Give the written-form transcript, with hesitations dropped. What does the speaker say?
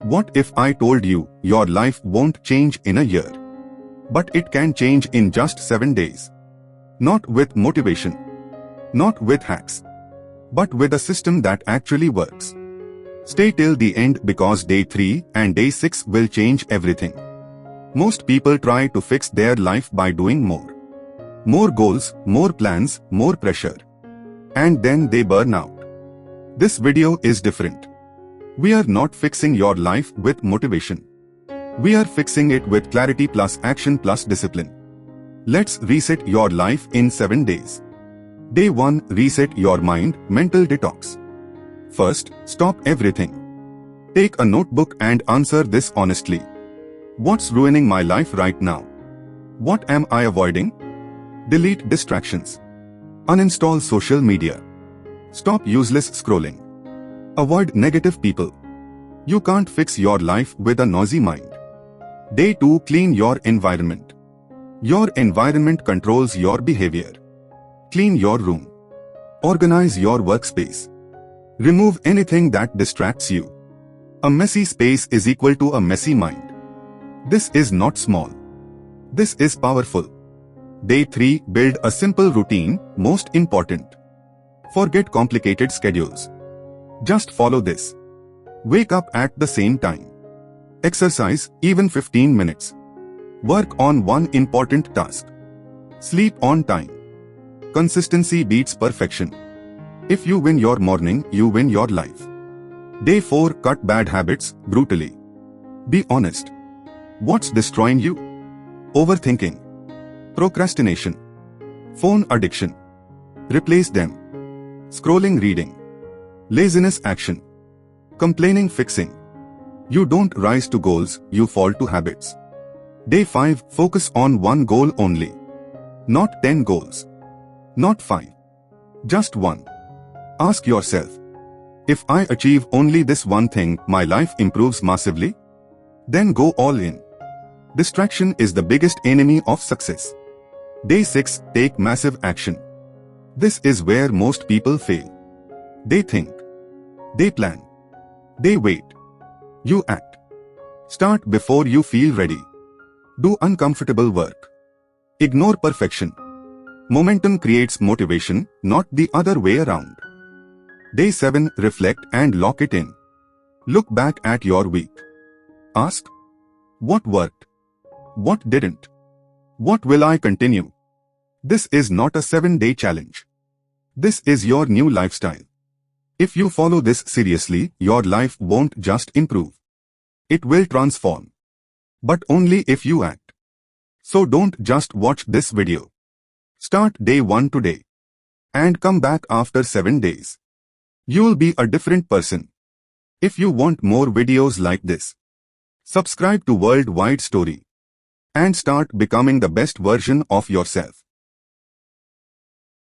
What if I told you your life won't change in a year, but it can change in just 7 days? Not with motivation, not with hacks, but with a system that actually works. Stay till the end because day 3 and day 6 will change everything. Most people try to fix their life by doing more. More goals, more plans, more pressure. And then they burn out. This video is different. We are not fixing your life with motivation. We are fixing it with clarity plus action plus discipline. Let's reset your life in 7 days. Day 1. Reset your mind, mental detox. First, stop everything. Take a notebook and answer this honestly. What's ruining my life right now? What am I avoiding? Delete distractions. Uninstall social media. Stop useless scrolling. Avoid negative people. You can't fix your life with a noisy mind. Day 2. Clean your environment. Your environment controls your behavior. Clean your room. Organize your workspace. Remove anything that distracts you. A messy space is equal to a messy mind. This is not small. This is powerful. Day 3. Build a simple routine, most important. Forget complicated schedules. Just follow this. Wake up at the same time. Exercise, even 15 minutes. Work on one important task. Sleep on time. Consistency beats perfection. If you win your morning, you win your life. Day 4. Cut bad habits, brutally. Be honest. What's destroying you? Overthinking. Procrastination. Phone addiction. Replace them. Scrolling, reading. Laziness, action. Complaining, fixing. You don't rise to goals, you fall to habits. Day 5. Focus on one goal only. Not 10 goals. Not 5. Just one. Ask yourself, if I achieve only this one thing, my life improves massively? Then go all in. Distraction is the biggest enemy of success. Day 6. Take massive action. This is where most people fail. They think. They plan. They wait. You act. Start before you feel ready. Do uncomfortable work. Ignore perfection. Momentum creates motivation, not the other way around. Day 7. Reflect and lock it in. Look back at your week. Ask, what worked? What didn't? What will I continue? This is not a 7-day challenge. This is your new lifestyle. If you follow this seriously, your life won't just improve. It will transform. But only if you act. So don't just watch this video. Start day 1 today. And come back after 7 days. You'll be a different person. If you want more videos like this, subscribe to Worldwide Story. And start becoming the best version of yourself.